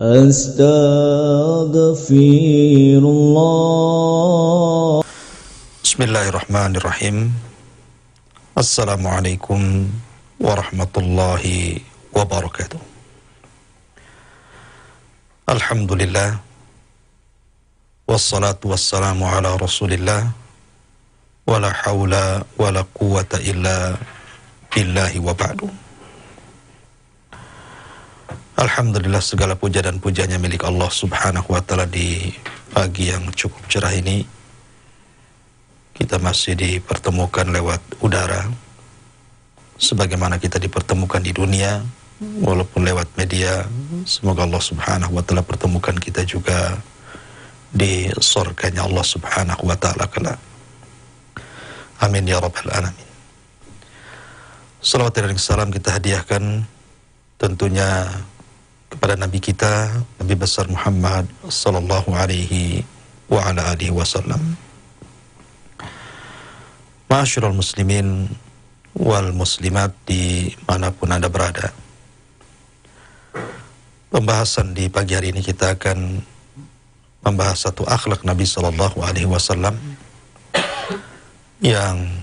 Astaghfirullah. Bismillahirrahmanirrahim. Assalamualaikum warahmatullahi wabarakatuh. Alhamdulillah, wassalatu wassalamu ala rasulillah, wala hawla wala quwata illa billahi wa ba'du. Alhamdulillah, segala puja dan pujanya milik Allah subhanahu wa ta'ala. Di pagi yang cukup cerah ini kita masih dipertemukan lewat udara, sebagaimana kita dipertemukan di dunia, walaupun lewat media. Semoga Allah subhanahu wa ta'ala pertemukan kita juga di surganya Allah subhanahu wa ta'ala kelak. Amin ya rabbal alamin. Salawat dan salam kita hadiahkan tentunya kepada Nabi kita, Nabi besar Muhammad sallallahu alaihi wa ala alihi wasallam. Ma'asyiral muslimin wal muslimat dimanapun Anda berada, pembahasan di pagi hari ini kita akan membahas satu akhlak Nabi sallallahu alaihi wasallam yang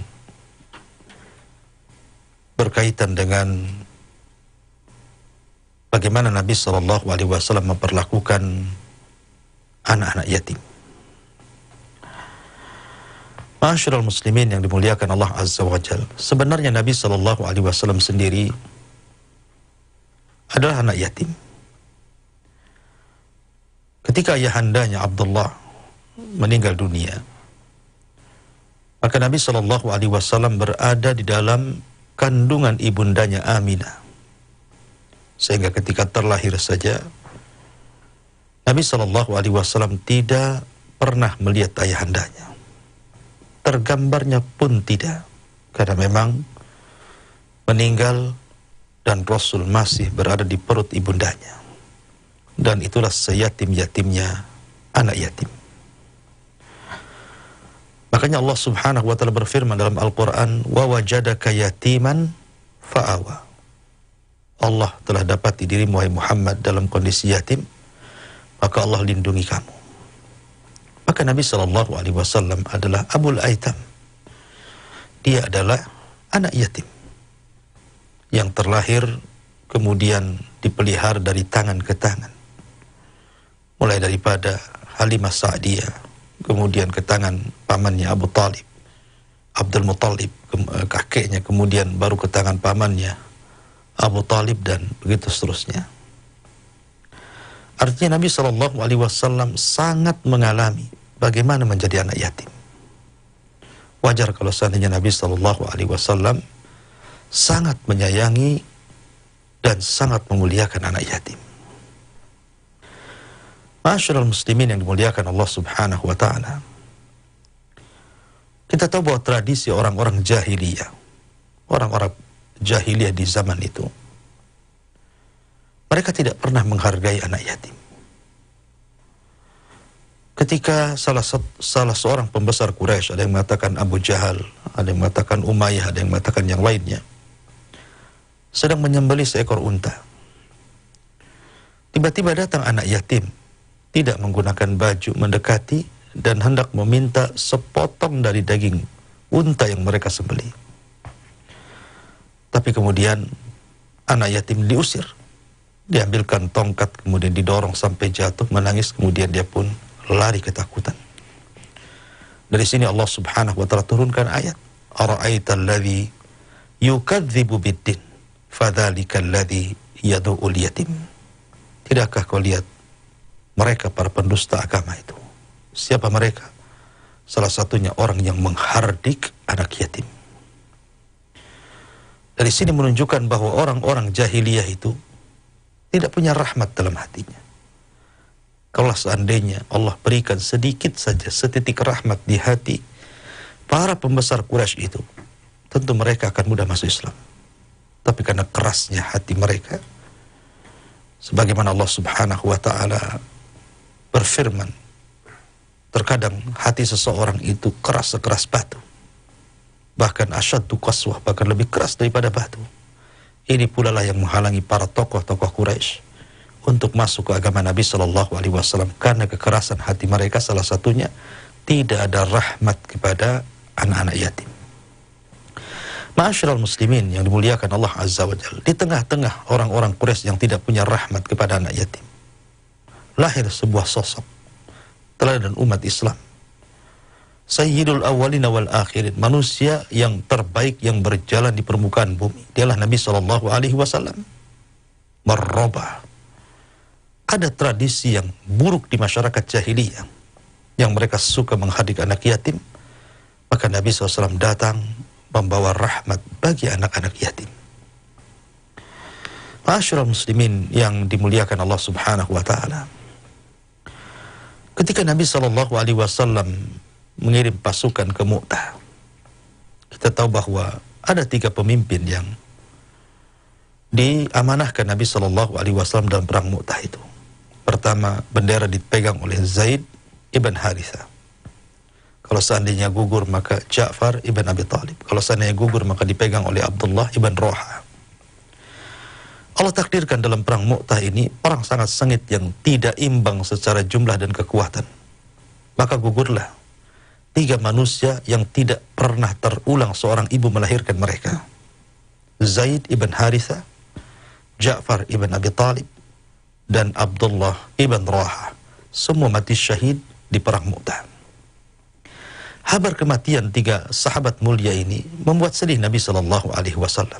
berkaitan dengan bagaimana Nabi sallallahu alaihi wasallam memperlakukan anak-anak yatim. Ma'asyiral muslimin yang dimuliakan Allah Azza wa Jalla, sebenarnya Nabi sallallahu alaihi wasallam sendiri adalah anak yatim. Ketika ayahandanya Abdullah meninggal dunia, maka Nabi sallallahu alaihi wasallam berada di dalam kandungan ibundanya Aminah. Sehingga ketika terlahir saja Nabi sallallahu alaihi wasallam tidak pernah melihat ayahandanya. Tergambarnya pun tidak, karena memang meninggal dan Rasul masih berada di perut ibundanya. Dan itulah seyatim-yatimnya anak yatim. Makanya Allah subhanahu wa ta'ala berfirman dalam Al-Quran, wa wajadaka yatiman fa'awa. Allah telah dapati dirimu, wahai Muhammad, dalam kondisi yatim, maka Allah lindungi kamu. Maka Nabi SAW adalah Abul Aitam. Dia adalah anak yatim yang terlahir kemudian dipelihara dari tangan ke tangan, mulai daripada Halimah Sa'diyah, kemudian ke tangan pamannya Abu Talib, Abdul Muttalib, kakeknya, kemudian baru ke tangan pamannya Abu Talib, dan begitu seterusnya. Artinya Nabi SAW sangat mengalami bagaimana menjadi anak yatim. Wajar kalau seandainya Nabi SAW sangat menyayangi dan sangat memuliakan anak yatim. Ma'asyiral muslimin yang dimuliakan Allah subhanahu wa ta'ala, kita tahu bahwa tradisi orang-orang jahiliyah, orang-orang jahiliyah di zaman itu, mereka tidak pernah menghargai anak yatim. Ketika salah seorang pembesar Quraisy, ada yang mengatakan Abu Jahal, ada yang mengatakan Umayyah, ada yang mengatakan yang lainnya, sedang menyembelih seekor unta. Tiba-tiba datang anak yatim, tidak menggunakan baju, mendekati dan hendak meminta sepotong dari daging unta yang mereka sembelih. Tapi kemudian anak yatim diusir, diambilkan tongkat, kemudian didorong sampai jatuh, menangis, kemudian dia pun lari ketakutan. Dari sini Allah subhanahu wa ta'ala turunkan ayat, ara'aita alladhi yukadzibu biddin fadzalika alladhi yadu'ul yatim. Tidakkah kau lihat mereka para pendusta agama itu? Siapa mereka? Salah satunya orang yang menghardik anak yatim. Dari sini menunjukkan bahwa orang-orang jahiliyah itu tidak punya rahmat dalam hatinya. Kalau seandainya Allah berikan sedikit saja, setitik rahmat di hati para pembesar Quraisy itu, tentu mereka akan mudah masuk Islam. Tapi karena kerasnya hati mereka, sebagaimana Allah subhanahu wa ta'ala berfirman, terkadang hati seseorang itu keras sekeras batu, bahkan asyaddu qaswah, bahkan lebih keras daripada batu. Ini pula lah yang menghalangi para tokoh-tokoh Quraisy untuk masuk ke agama Nabi Shallallahu Alaihi Wasallam karena kekerasan hati mereka. Salah satunya tidak ada rahmat kepada anak-anak yatim. Ma'asyiral muslimin yang dimuliakan Allah Azza wa Jalla, di tengah-tengah orang-orang Quraisy yang tidak punya rahmat kepada anak yatim, lahir sebuah sosok teladan umat Islam, Sayyidul awwalina wal akhirin, manusia yang terbaik yang berjalan di permukaan bumi. Dialah Nabi Shallallahu Alaihi Wasallam. Merubah ada tradisi yang buruk di masyarakat jahiliyah yang mereka suka menghadik anak yatim, maka Nabi SAW datang membawa rahmat bagi anak-anak yatim. Ma'asyiral muslimin yang dimuliakan Allah Subhanahu wa taala, ketika Nabi SAW mengirim pasukan ke Mu'tah, kita tahu bahwa ada 3 pemimpin yang diamanahkan Nabi SAW dalam perang Mu'tah itu. Pertama, bendera dipegang oleh Zaid ibn Harithah. Kalau seandainya gugur maka Ja'far ibn Abi Talib. Kalau seandainya gugur maka dipegang oleh Abdullah ibn Rawaha. Allah takdirkan dalam perang Mu'tah ini orang sangat sengit yang tidak imbang secara jumlah dan kekuatan. Maka gugurlah 3 manusia yang tidak pernah terulang seorang ibu melahirkan mereka. Zaid ibn Harithah, Ja'far ibn Abi Talib, dan Abdullah ibn Rawaha. Semua mati syahid di perang Mu'tah. Kabar kematian 3 sahabat mulia ini membuat sedih Nabi Shallallahu Alaihi Wasallam.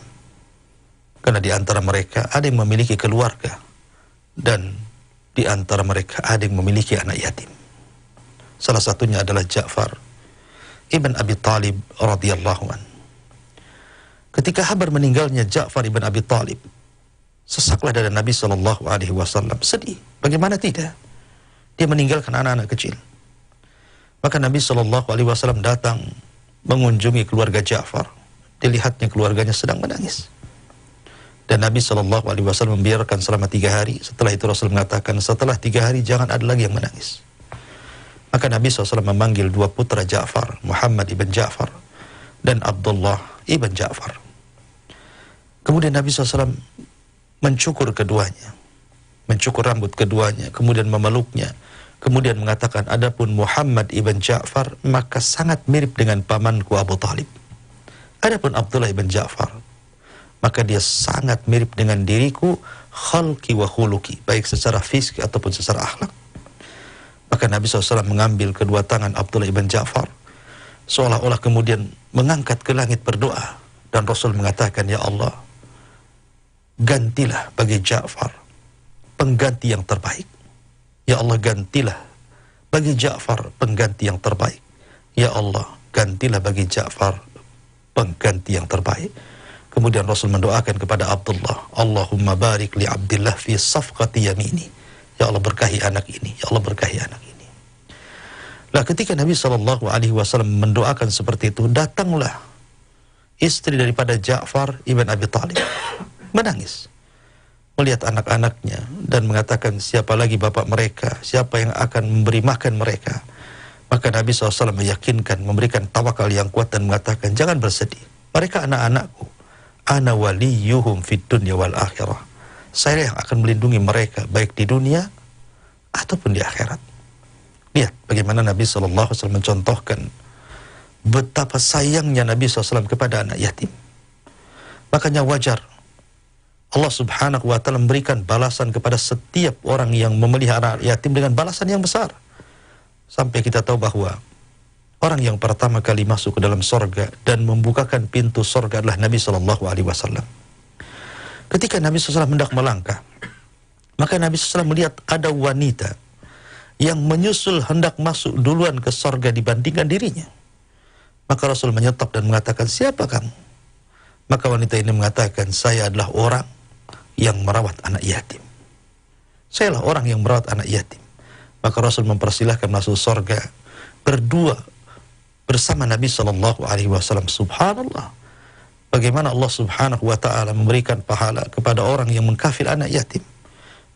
Karena di antara mereka ada yang memiliki keluarga dan di antara mereka ada yang memiliki anak yatim. Salah satunya adalah Ja'far ibn Abi Talib radhiyallahu an. Ketika kabar meninggalnya Ja'far ibn Abi Talib, sesaklah dada Nabi Shallallahu Alaihi Wasallam. Sedih, bagaimana tidak? Dia meninggalkan anak-anak kecil. Maka Nabi Shallallahu Alaihi Wasallam datang mengunjungi keluarga Ja'far. Dilihatnya keluarganya sedang menangis. Dan Nabi Shallallahu Alaihi Wasallam membiarkan selama 3 hari. Setelah itu Rasul mengatakan, setelah 3 hari jangan ada lagi yang menangis. Maka Nabi SAW memanggil 2 putra Ja'far, Muhammad ibn Ja'far dan Abdullah ibn Ja'far. Kemudian Nabi SAW mencukur keduanya, mencukur rambut keduanya, kemudian memeluknya, kemudian mengatakan, adapun Muhammad ibn Ja'far maka sangat mirip dengan pamanku Abu Talib. Adapun Abdullah ibn Ja'far maka dia sangat mirip dengan diriku, khalqi wa khuluqi, baik secara fisik ataupun secara akhlak. Maka Nabi SAW mengambil kedua tangan Abdullah ibn Ja'far, seolah-olah kemudian mengangkat ke langit berdoa, dan Rasul mengatakan, ya Allah, gantilah bagi Ja'far pengganti yang terbaik. Ya Allah, gantilah bagi Ja'far pengganti yang terbaik. Ya Allah, gantilah bagi Ja'far pengganti yang terbaik. Kemudian Rasul mendoakan kepada Abdullah, Allahumma barik li Abdillah fi safqati yamini. Ya Allah, berkahi anak ini. Ya Allah, berkahi anak ini. Nah, ketika Nabi SAW mendoakan seperti itu, datanglah istri daripada Ja'far ibn Abi Talib, menangis melihat anak-anaknya dan mengatakan, siapa lagi bapak mereka, siapa yang akan memberi makan mereka. Maka Nabi SAW meyakinkan, memberikan tawakal yang kuat dan mengatakan, jangan bersedih, mereka anak-anakku, ana waliyuhum fid dunya wal akhirah. Saya yang akan melindungi mereka baik di dunia ataupun di akhirat. Lihat bagaimana Nabi SAW mencontohkan betapa sayangnya Nabi SAW kepada anak yatim. Makanya wajar Allah Subhanahu wa ta'ala memberikan balasan kepada setiap orang yang memelihara yatim dengan balasan yang besar. Sampai kita tahu bahwa orang yang pertama kali masuk ke dalam sorga dan membukakan pintu sorga adalah Nabi SAW. Ketika Nabi SAW hendak melangkah, maka Nabi SAW melihat ada wanita yang menyusul hendak masuk duluan ke sorga dibandingkan dirinya. Maka Rasul menyetop dan mengatakan, siapa kamu? Maka wanita ini mengatakan, saya adalah orang yang merawat anak yatim. Sayalah orang yang merawat anak yatim. Maka Rasul mempersilahkan masuk sorga berdua bersama Nabi SAW. Subhanallah, bagaimana Allah Subhanahu wa ta'ala memberikan pahala kepada orang yang mengkafil anak yatim.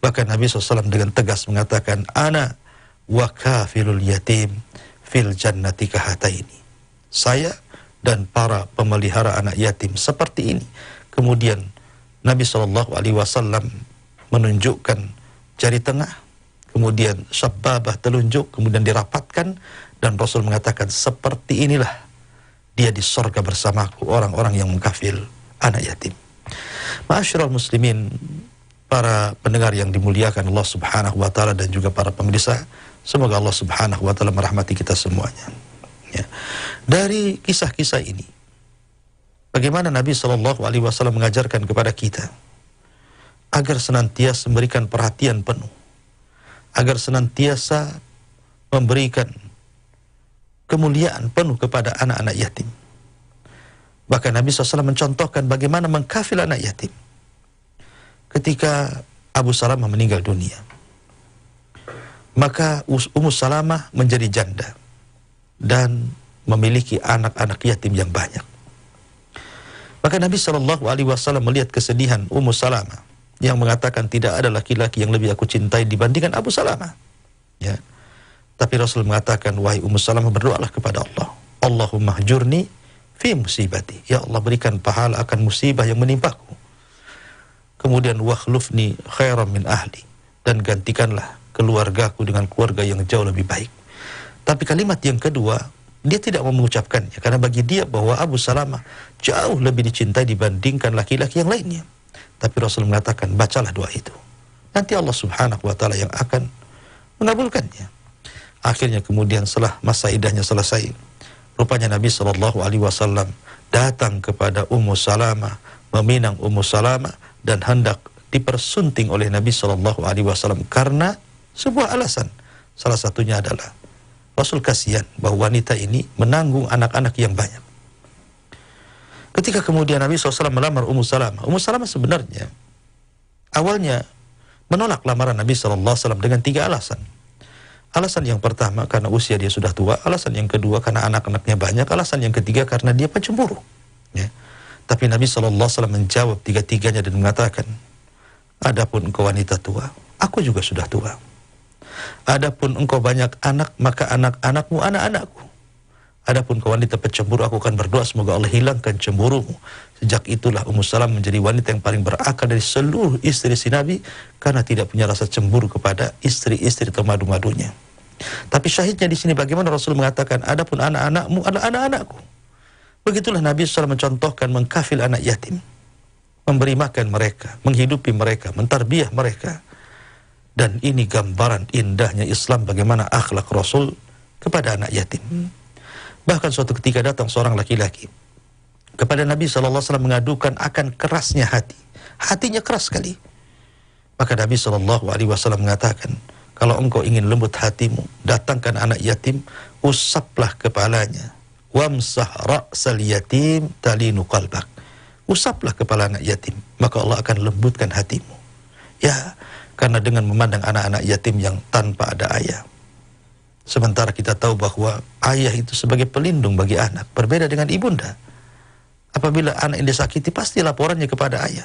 Bahkan Nabi SAW dengan tegas mengatakan, ana wa kafilul yatim fil jannati kahataini. Saya dan para pemelihara anak yatim seperti ini. Kemudian Nabi SAW menunjukkan jari tengah, kemudian sababah telunjuk, kemudian dirapatkan, dan Rasul mengatakan seperti inilah dia di sorga bersamaku, orang-orang yang mengkafil anak yatim. Ma'asyiral muslimin, para pendengar yang dimuliakan Allah Subhanahu wa taala dan juga para pemirsa, semoga Allah Subhanahu wa taala merahmati kita semuanya. Ya. Dari kisah-kisah ini, bagaimana Nabi Shallallahu alaihi wasallam mengajarkan kepada kita agar senantiasa memberikan perhatian penuh, agar senantiasa memberikan kemuliaan penuh kepada anak-anak yatim. Bahkan Nabi SAW mencontohkan bagaimana mengkafil anak yatim. Ketika Abu Salamah meninggal dunia, maka Ummu Salamah menjadi janda dan memiliki anak-anak yatim yang banyak. Maka Nabi SAW melihat kesedihan Ummu Salamah yang mengatakan tidak ada laki-laki yang lebih aku cintai dibandingkan Abu Salamah. Ya. Tapi Rasul mengatakan, wahai Ummu Salamah, berdoalah kepada Allah. Allahumma hjurni fi musibati. Ya Allah, berikan pahala akan musibah yang menimpaku. Kemudian wakhlufni khairan min ahli. Dan gantikanlah keluargaku dengan keluarga yang jauh lebih baik. Tapi kalimat yang kedua, dia tidak mau mengucapkannya. Karena bagi dia bahwa Abu Salamah jauh lebih dicintai dibandingkan laki-laki yang lainnya. Tapi Rasul mengatakan, bacalah doa itu. Nanti Allah Subhanahu wa ta'ala yang akan mengabulkannya. Akhirnya kemudian setelah masa iddahnya selesai, rupanya Nabi SAW datang kepada Ummu Salamah, meminang Ummu Salamah, dan hendak dipersunting oleh Nabi SAW karena sebuah alasan. Salah satunya adalah Rasul kasihan bahwa wanita ini menanggung anak-anak yang banyak. Ketika kemudian Nabi SAW melamar Ummu Salamah sebenarnya awalnya menolak lamaran Nabi SAW dengan 3 alasan. Alasan yang pertama karena usia dia sudah tua, alasan yang kedua karena anak-anaknya banyak, alasan yang ketiga karena dia pencemburu. Ya. Tapi Nabi SAW menjawab 3-tiganya dan mengatakan, adapun engkau wanita tua, aku juga sudah tua. Adapun engkau banyak anak, maka anak-anakmu anak-anakku. Adapun kau wanita pencemburu, aku akan berdoa semoga Allah hilangkan cemburumu. Sejak itulah Ummu Salamah menjadi wanita yang paling berakal dari seluruh istri si Nabi karena tidak punya rasa cemburu kepada istri-istri atau madu-madunya. Tapi syahidnya di sini bagaimana Rasul mengatakan, adapun anak-anakmu adalah anak-anakku. Begitulah Nabi SAW mencontohkan mengkafil anak yatim, memberi makan mereka, menghidupi mereka, mentarbiah mereka. Dan ini gambaran indahnya Islam, bagaimana akhlak Rasul kepada anak yatim. Bahkan suatu ketika datang seorang laki-laki kepada Nabi SAW mengadukan akan kerasnya hati. Hatinya keras sekali. Maka Nabi SAW mengatakan, kalau engkau ingin lembut hatimu, datangkan anak yatim, usaplah kepalanya. Wamsah ra'sal yatim talinu qalbak. Usaplah kepala anak yatim, maka Allah akan lembutkan hatimu. Ya, karena dengan memandang anak-anak yatim yang tanpa ada ayah. Sementara kita tahu bahwa ayah itu sebagai pelindung bagi anak, berbeda dengan ibunda. Apabila anak yang disakiti, pasti laporannya kepada ayah.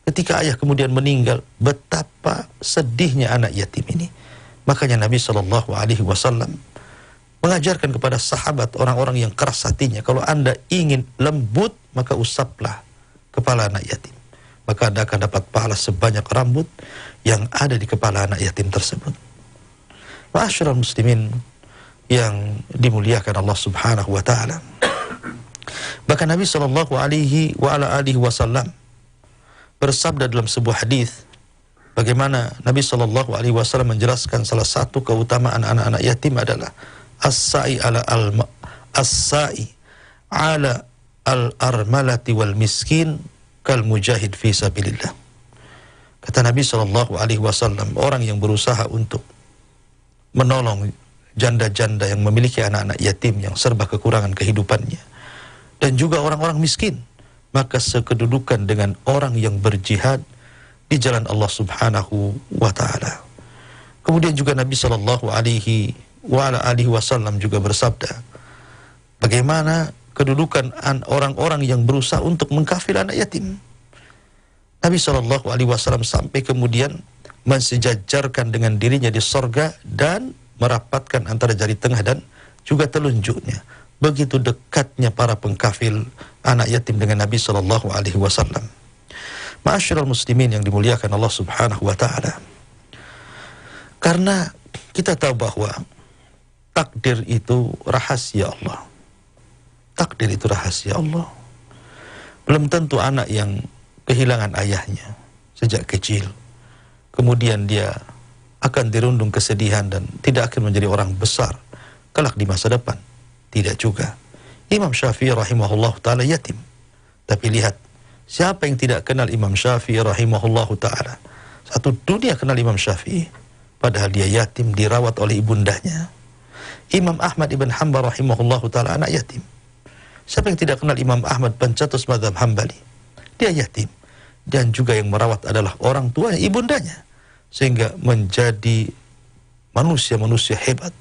Ketika ayah kemudian meninggal, betapa sedihnya anak yatim ini. Makanya Nabi SAW mengajarkan kepada sahabat, orang-orang yang keras hatinya, kalau anda ingin lembut, maka usaplah kepala anak yatim. Maka anda akan dapat pahala sebanyak rambut yang ada di kepala anak yatim tersebut. Ma'asyiral muslimin yang dimuliakan Allah Subhanahu wa ta'ala. Bahkan Nabi SAW bersabda dalam sebuah hadis, bagaimana Nabi SAW menjelaskan salah satu keutamaan anak-anak yatim adalah as-sa'i ala al-armalati wal miskin kal mujahid fi sabilillah. Kata Nabi SAW, orang yang berusaha untuk menolong janda-janda yang memiliki anak-anak yatim yang serba kekurangan kehidupannya, dan juga orang-orang miskin, maka sekedudukan dengan orang yang berjihad di jalan Allah Subhanahu wa ta'ala. Kemudian juga Nabi SAW juga bersabda, bagaimana kedudukan orang-orang yang berusaha untuk mengkafir anak yatim. Nabi SAW sampai kemudian mensejajarkan dengan dirinya di sorga dan merapatkan antara jari tengah dan juga telunjuknya. Begitu dekatnya para pengkafil anak yatim dengan Nabi SAW. Ma'asyiral muslimin yang dimuliakan Allah Subhanahu wa ta'ala. Karena kita tahu bahwa takdir itu rahasia Allah. Takdir itu rahasia Allah. Belum tentu anak yang kehilangan ayahnya sejak kecil, kemudian dia akan dirundung kesedihan dan tidak akan menjadi orang besar kelak di masa depan. Tidak juga. Imam Syafi'i rahimahullah ta'ala yatim. Tapi lihat, siapa yang tidak kenal Imam Syafi'i rahimahullah ta'ala? Satu dunia kenal Imam Syafi'i, padahal dia yatim, dirawat oleh ibundanya. Imam Ahmad ibn Hanbal rahimahullah ta'ala anak yatim. Siapa yang tidak kenal Imam Ahmad pencetus mazhab Hambali? Dia yatim. Dan juga yang merawat adalah orang tuanya, ibundanya. Sehingga menjadi manusia-manusia hebat.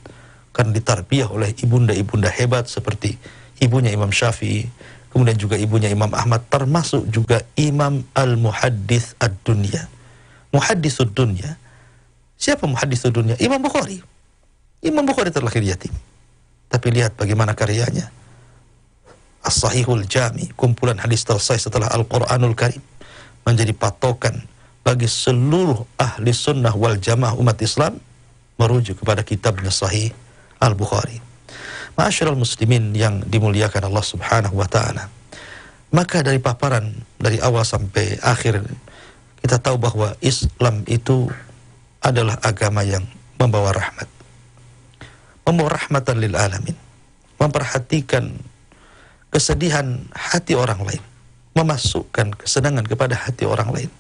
Karena ditarbiyah oleh ibunda-ibunda hebat seperti ibunya Imam Syafi'i, kemudian juga ibunya Imam Ahmad, termasuk juga Imam Al-Muhaddits Ad-Dunya. Muhadditsud Dunya. Siapa Muhadditsud Dunya? Imam Bukhari. Imam Bukhari terlahir yatim. Tapi lihat bagaimana karyanya. As-Sahihul Jami, kumpulan hadis tersahih setelah Al-Quranul Karim, menjadi patokan bagi seluruh ahli sunnah wal jamaah umat Islam merujuk kepada kitabnya Sahih Al-Bukhari. Ma'asyiral muslimin yang dimuliakan Allah subhanahu wa ta'ala, maka dari paparan dari awal sampai akhir kita tahu bahwa Islam itu adalah agama yang membawa rahmat, membawa rahmatan lil alamin, memperhatikan kesedihan hati orang lain, memasukkan kesenangan kepada hati orang lain.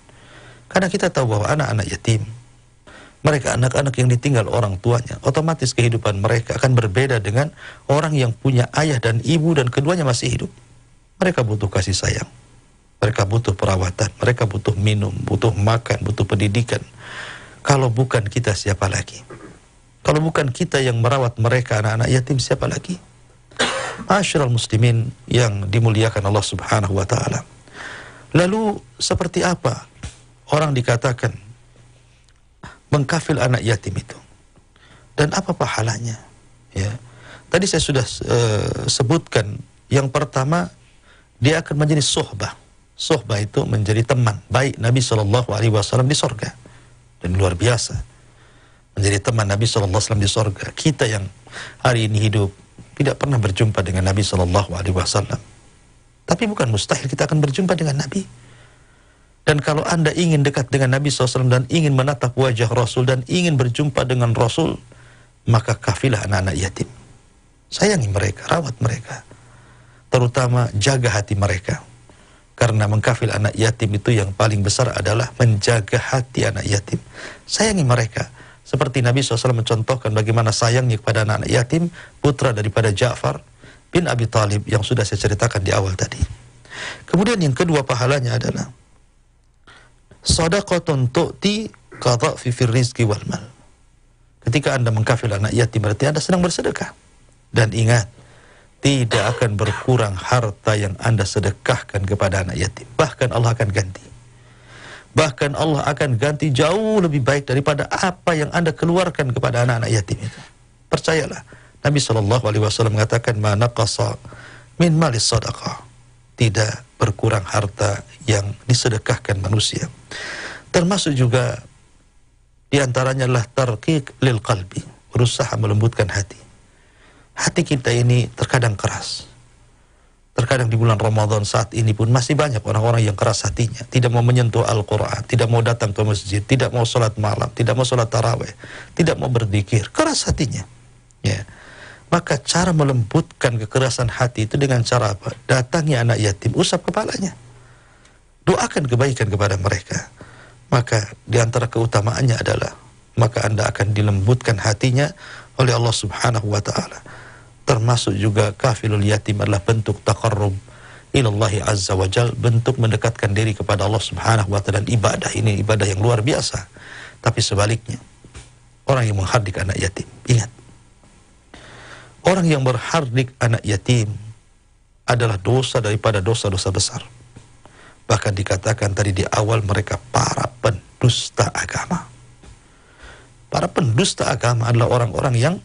Karena kita tahu bahwa anak-anak yatim, mereka anak-anak yang ditinggal orang tuanya, otomatis kehidupan mereka akan berbeda dengan orang yang punya ayah dan ibu dan keduanya masih hidup. Mereka butuh kasih sayang, mereka butuh perawatan, mereka butuh minum, butuh makan, butuh pendidikan. Kalau bukan kita, siapa lagi? Kalau bukan kita yang merawat mereka, anak-anak yatim, siapa lagi? Ma'asyiral muslimin yang dimuliakan Allah subhanahu wa ta'ala. Lalu seperti apa orang dikatakan mengkafil anak yatim itu? Dan apa pahalanya? Ya. Tadi saya sudah sebutkan, yang pertama, dia akan menjadi sohbah. Sohbah itu menjadi teman baik Nabi SAW di sorga. Dan luar biasa, menjadi teman Nabi SAW di sorga. Kita yang hari ini hidup tidak pernah berjumpa dengan Nabi SAW. Tapi bukan mustahil kita akan berjumpa dengan Nabi. Dan kalau Anda ingin dekat dengan Nabi SAW dan ingin menatap wajah Rasul dan ingin berjumpa dengan Rasul, maka kafilah anak-anak yatim. Sayangi mereka, rawat mereka. Terutama jaga hati mereka. Karena mengkafil anak yatim itu yang paling besar adalah menjaga hati anak yatim. Sayangi mereka. Seperti Nabi SAW mencontohkan bagaimana sayangnya kepada anak-anak yatim, putra daripada Ja'far bin Abi Talib yang sudah saya ceritakan di awal tadi. Kemudian yang kedua pahalanya adalah shadaqatun tu'ti qadhafi fir rizqi wal mal. Ketika Anda mengkafil anak yatim, berarti Anda sedang bersedekah. Dan ingat, tidak akan berkurang harta yang Anda sedekahkan kepada anak yatim. Bahkan Allah akan ganti. Bahkan Allah akan ganti jauh lebih baik daripada apa yang Anda keluarkan kepada anak-anak yatim itu. Percayalah, Nabi SAW mengatakan, ma naqasa min malis sadaqah. Tidak berkurang harta yang disedekahkan manusia. Termasuk juga diantaranya adalah tarqiq lil qalbi, berusaha melembutkan hati. Hati kita ini terkadang keras. Terkadang di bulan Ramadan saat ini pun masih banyak orang-orang yang keras hatinya, tidak mau menyentuh Al-Quran, tidak mau datang ke masjid, tidak mau sholat malam, tidak mau sholat tarawih, tidak mau berzikir, keras hatinya. Ya. Maka cara melembutkan kekerasan hati itu dengan cara apa? Datangi anak yatim, usap kepalanya, doakan kebaikan kepada mereka. Maka di antara keutamaannya adalah, maka Anda akan dilembutkan hatinya oleh Allah subhanahu wa ta'ala. Termasuk juga kafilul yatim adalah bentuk taqarrub ilallahi azza wa jal, bentuk mendekatkan diri kepada Allah subhanahu wa ta'ala. Dan ibadah ini ibadah yang luar biasa. Tapi sebaliknya, orang yang menghardik anak yatim, ingat, orang yang berhardik anak yatim adalah dosa daripada dosa-dosa besar. Bahkan dikatakan tadi di awal, mereka para pendusta agama. Para pendusta agama adalah orang-orang yang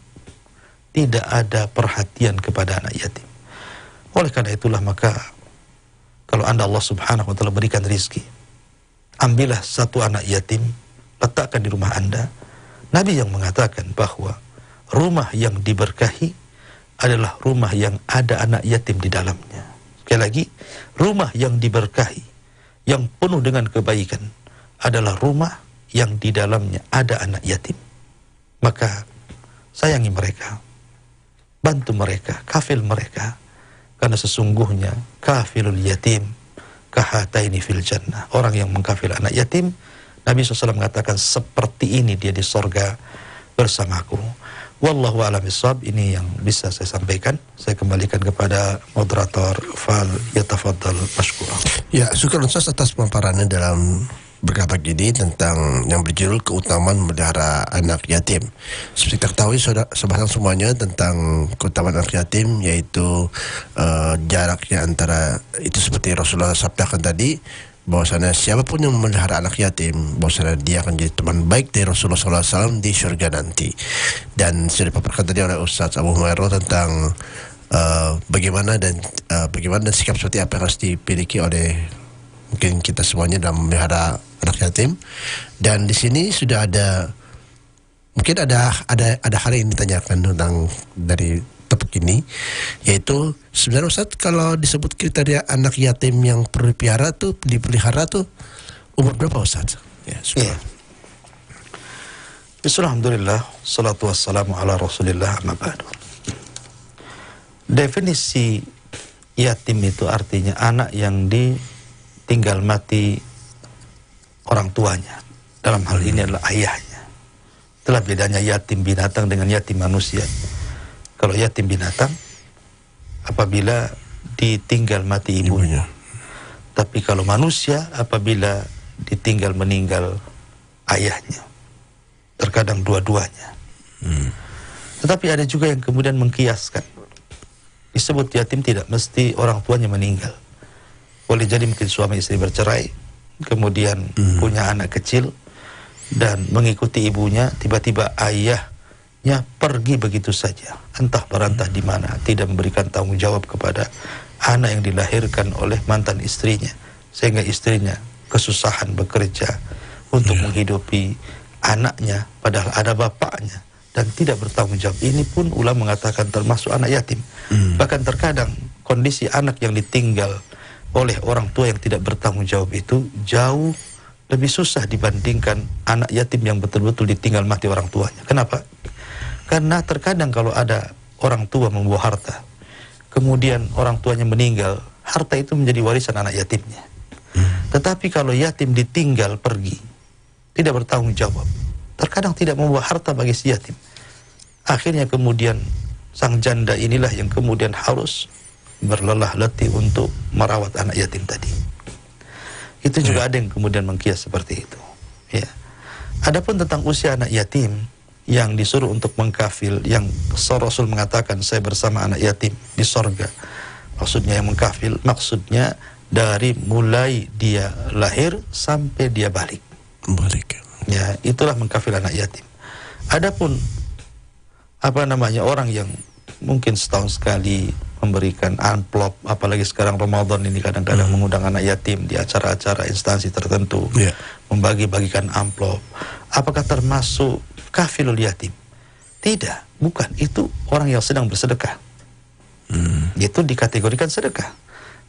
tidak ada perhatian kepada anak yatim. Oleh karena itulah, maka kalau Anda Allah subhanahu wa ta'ala berikan rizki, ambillah satu anak yatim, letakkan di rumah Anda, Nabi yang mengatakan bahwa rumah yang diberkahi adalah rumah yang ada anak yatim di dalamnya. Sekali lagi, rumah yang diberkahi, yang penuh dengan kebaikan, adalah rumah yang di dalamnya ada anak yatim. Maka sayangi mereka, bantu mereka, kafil mereka, karena sesungguhnya kafilul yatim kahataini fil jannah. Orang yang mengkafil anak yatim, Nabi SAW mengatakan seperti ini dia di sorga bersamaku. Wallahu a'lam bishawab. Ini yang bisa saya sampaikan. Saya kembalikan kepada moderator, fal yatafaddal mashkura. Ya, syukur Ustaz atas pemaparannya dalam berkata gini tentang yang berjudul keutamaan memelihara anak yatim. Seperti kita ketahui sobat semuanya tentang keutamaan anak yatim, yaitu jaraknya antara itu seperti Rasulullah sabdakan tadi, bahwasanya siapapun yang memelihara anak yatim, bahwasanya dia akan jadi teman baik dari Rasulullah SAW di surga nanti. Dan sudah dipaparkan tadi oleh Ustaz Abu Humairah tentang bagaimana dan sikap seperti apa yang harus dimiliki oleh mungkin kita semuanya dalam memelihara anak yatim. Dan di sini sudah ada mungkin ada hal yang ditanyakan tentang dari topik ini, yaitu sebenarnya Ustaz, kalau disebut kriteria anak yatim yang perlu dipelihara tuh umur berapa Ustaz? Ya, Alhamdulillah, salatu wassalamu ala rasulillah, amma ba'du. Definisi yatim itu artinya anak yang ditinggal mati orang tuanya. Dalam hal ini adalah ayahnya. Itulah bedanya yatim binatang dengan yatim manusia. Kalau yatim binatang apabila ditinggal mati ibunya. Tapi kalau manusia apabila ditinggal meninggal ayahnya. Terkadang dua-duanya. Tetapi ada juga yang kemudian mengkiaskan. Disebut yatim tidak mesti orang tuanya meninggal. Boleh jadi mungkin suami istri bercerai, kemudian punya anak kecil dan mengikuti ibunya, tiba-tiba ayahnya pergi begitu saja, entah berantah di mana, tidak memberikan tanggung jawab kepada anak yang dilahirkan oleh mantan istrinya, sehingga istrinya kesusahan bekerja untuk menghidupi anaknya padahal ada bapaknya dan tidak bertanggung jawab. Ini pun ulama mengatakan termasuk anak yatim. Bahkan terkadang kondisi anak yang ditinggal oleh orang tua yang tidak bertanggung jawab itu jauh lebih susah dibandingkan anak yatim yang betul-betul ditinggal mati orang tuanya. Kenapa? Karena terkadang kalau ada orang tua membawa harta, kemudian orang tuanya meninggal, harta itu menjadi warisan anak yatimnya. Tetapi kalau yatim ditinggal pergi, tidak bertanggung jawab, terkadang tidak membawa harta bagi si yatim. Akhirnya kemudian sang janda inilah yang kemudian harus berlelah letih untuk merawat anak yatim tadi. Itu juga ada yang kemudian mengkias seperti itu. Ya. Adapun tentang usia anak yatim yang disuruh untuk mengkafil, yang Rasul mengatakan saya bersama anak yatim di sorga. Maksudnya yang mengkafil, maksudnya dari mulai dia lahir sampai dia balik. Ya, itulah mengkafil anak yatim. Adapun orang yang mungkin setahun sekali memberikan amplop, apalagi sekarang Ramadan ini kadang-kadang mengundang anak yatim di acara-acara instansi tertentu, membagi-bagikan amplop. Apakah termasuk kafilul yatim? Tidak, bukan. Itu orang yang sedang bersedekah. Itu dikategorikan sedekah.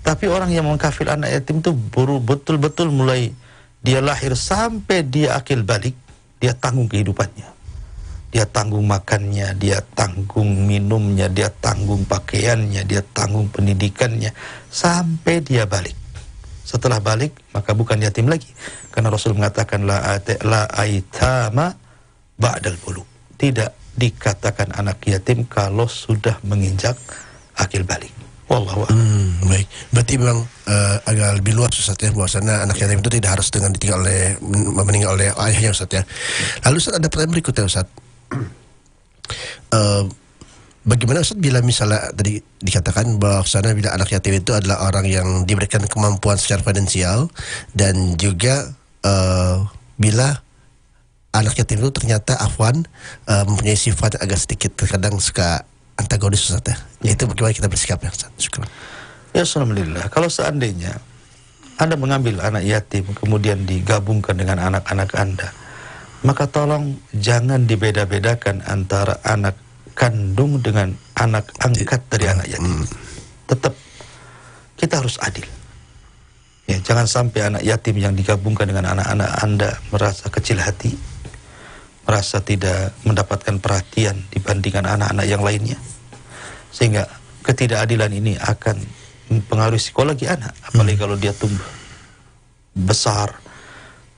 Tapi orang yang mengkafil anak yatim itu betul-betul mulai dia lahir sampai dia akil balik, dia tanggung kehidupannya. Dia tanggung makannya, dia tanggung minumnya, dia tanggung pakaiannya, dia tanggung pendidikannya sampai dia balik. Setelah balik maka bukan yatim lagi, karena Rasul mengatakan la aitama ba'dal bulugh. Tidak dikatakan anak yatim kalau sudah menginjak akil balik. Wallahu a'lam. Baik. Berarti memang agak lebih luas Ustaz ya, bahwasanya anak yatim itu tidak harus dengan meninggal oleh ayahnya Ustaz ya. Lalu Ustaz, ada pertanyaan berikutnya Ustaz. Bagaimana Ustaz bila misalnya tadi dikatakan bahwasanya bila anak yatim itu adalah orang yang diberikan kemampuan secara finansial, dan juga bila anak yatim itu ternyata mempunyai sifat agak sedikit terkadang suka antagonis Ustaz ya. Itu bagaimana kita bersikap ya Ustaz? Syukur. Ya, alhamdulillah. Kalau seandainya Anda mengambil anak yatim kemudian digabungkan dengan anak-anak Anda, Maka tolong jangan dibeda-bedakan antara anak kandung dengan anak angkat dari anak yatim. Tetap kita harus adil. Ya, jangan sampai anak yatim yang digabungkan dengan anak-anak Anda merasa kecil hati, merasa tidak mendapatkan perhatian dibandingkan anak-anak yang lainnya. Sehingga ketidakadilan ini akan mempengaruhi psikologi anak, apalagi kalau dia tumbuh besar,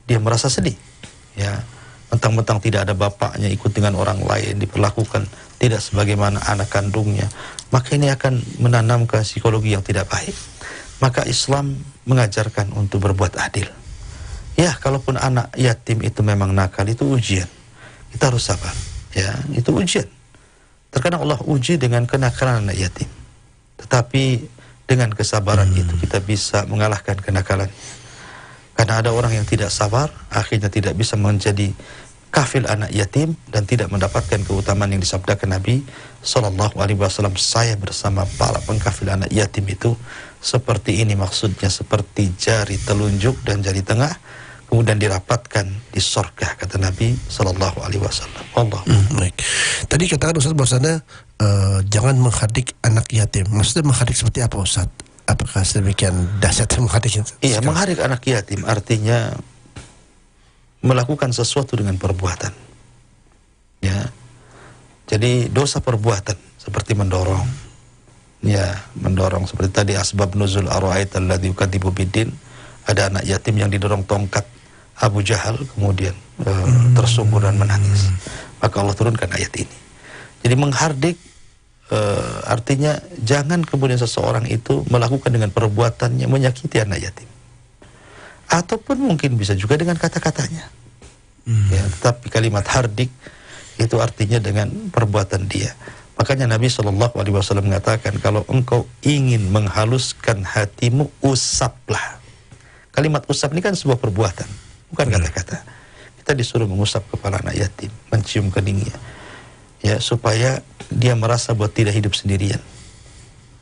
dia merasa sedih. Ya, mentang-mentang tidak ada bapaknya, ikut dengan orang lain, diperlakukan tidak sebagaimana anak kandungnya, maka ini akan menanamkan psikologi yang tidak baik. Maka Islam mengajarkan untuk berbuat adil. Ya, kalaupun anak yatim itu memang nakal, itu ujian. Kita harus sabar. Ya, itu ujian. Terkadang Allah uji dengan kenakalan anak yatim. Tetapi dengan kesabaran itu kita bisa mengalahkan kenakalan. Karena ada orang yang tidak sabar, akhirnya tidak bisa menjadi kafil anak yatim dan tidak mendapatkan keutamaan yang disabdakan Nabi Sallallahu Alaihi Wasallam. Saya bersama para pengkafil anak yatim itu seperti ini, maksudnya seperti jari telunjuk dan jari tengah, kemudian dirapatkan di sorga, kata Nabi Sallallahu Alaihi Wasallam. Allah. Baik. Tadi katakan Ustaz bahwasanya jangan menghadik anak yatim. Maksudnya menghadik seperti apa Ustaz? Apakah sedemikian dahsyat menghadiknya? Iya, menghadik anak yatim artinya melakukan sesuatu dengan perbuatan. Ya. Jadi dosa perbuatan seperti mendorong. Ya, mendorong seperti tadi asbab nuzul ara'aital ladzi yukadzibu biddin. Ada anak yatim yang didorong tongkat Abu Jahal, kemudian tersungkur dan menangis. Maka Allah turunkan ayat ini. Jadi menghardik artinya jangan kemudian seseorang itu melakukan dengan perbuatannya menyakiti anak yatim. Ataupun mungkin bisa juga dengan kata-katanya. Ya, tetapi kalimat hardik itu artinya dengan perbuatan dia. Makanya Nabi Shallallahu Alaihi Wasallam mengatakan, kalau engkau ingin menghaluskan hatimu, usaplah. Kalimat usap ini kan sebuah perbuatan, bukan kata-kata. Kita disuruh mengusap kepala anak yatim, mencium keningnya, ya, supaya dia merasa bahwa tidak hidup sendirian.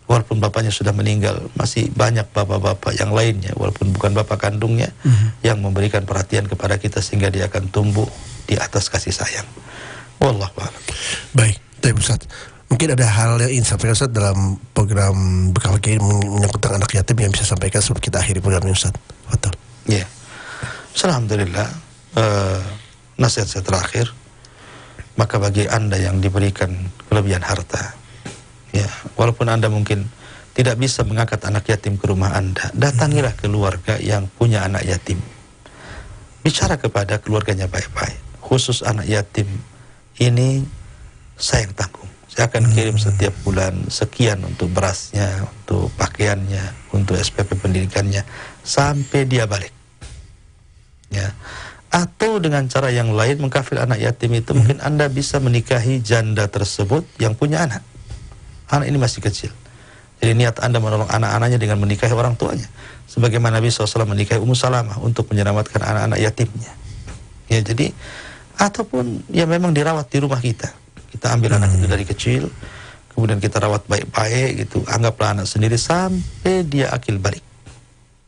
Walaupun bapaknya sudah meninggal, masih banyak bapak-bapak yang lainnya, walaupun bukan bapak kandungnya, yang memberikan perhatian kepada kita sehingga dia akan tumbuh di atas kasih sayang. Wallahu a'lam. Baik, Ustaz. Mungkin ada hal yang ingin sampaikan Ustaz dalam program Bekal Kiai menyangkut tentang anak yatim yang bisa sampaikan sebelum kita akhiri program ini Ustaz. Betul. Ya. Alhamdulillah, nasihat saya terakhir, maka bagi Anda yang diberikan kelebihan harta, ya, walaupun Anda mungkin tidak bisa mengangkat anak yatim ke rumah Anda, datangilah keluarga yang punya anak yatim. Bicara kepada keluarganya baik-baik. Khusus anak yatim ini saya yang tanggung. Saya akan kirim setiap bulan sekian untuk berasnya, untuk pakaiannya, untuk SPP pendidikannya, sampai dia balik. Ya. Atau dengan cara yang lain mengkafil anak yatim itu, mungkin Anda bisa menikahi janda tersebut yang punya anak. Anak ini masih kecil. Jadi niat Anda menolong anak-anaknya dengan menikahi orang tuanya. Sebagaimana Nabi SAW menikahi Ummu Salamah untuk menyelamatkan anak-anak yatimnya. Ya, jadi, ataupun ya memang dirawat di rumah kita. Kita ambil anak itu dari kecil, kemudian kita rawat baik-baik gitu, anggaplah anak sendiri sampai dia akil balik.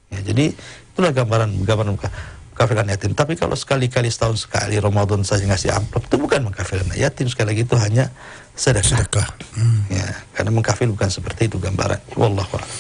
Ya, jadi itulah gambaran mengkafil anak yatim. Tapi kalau sekali-kali setahun sekali Ramadan saja ngasih amplop, itu bukan mengkafil anak yatim. Sekali lagi itu hanya sedekah. Ya, karena mengkafil bukan seperti itu gambaran. Wallahu a'lam.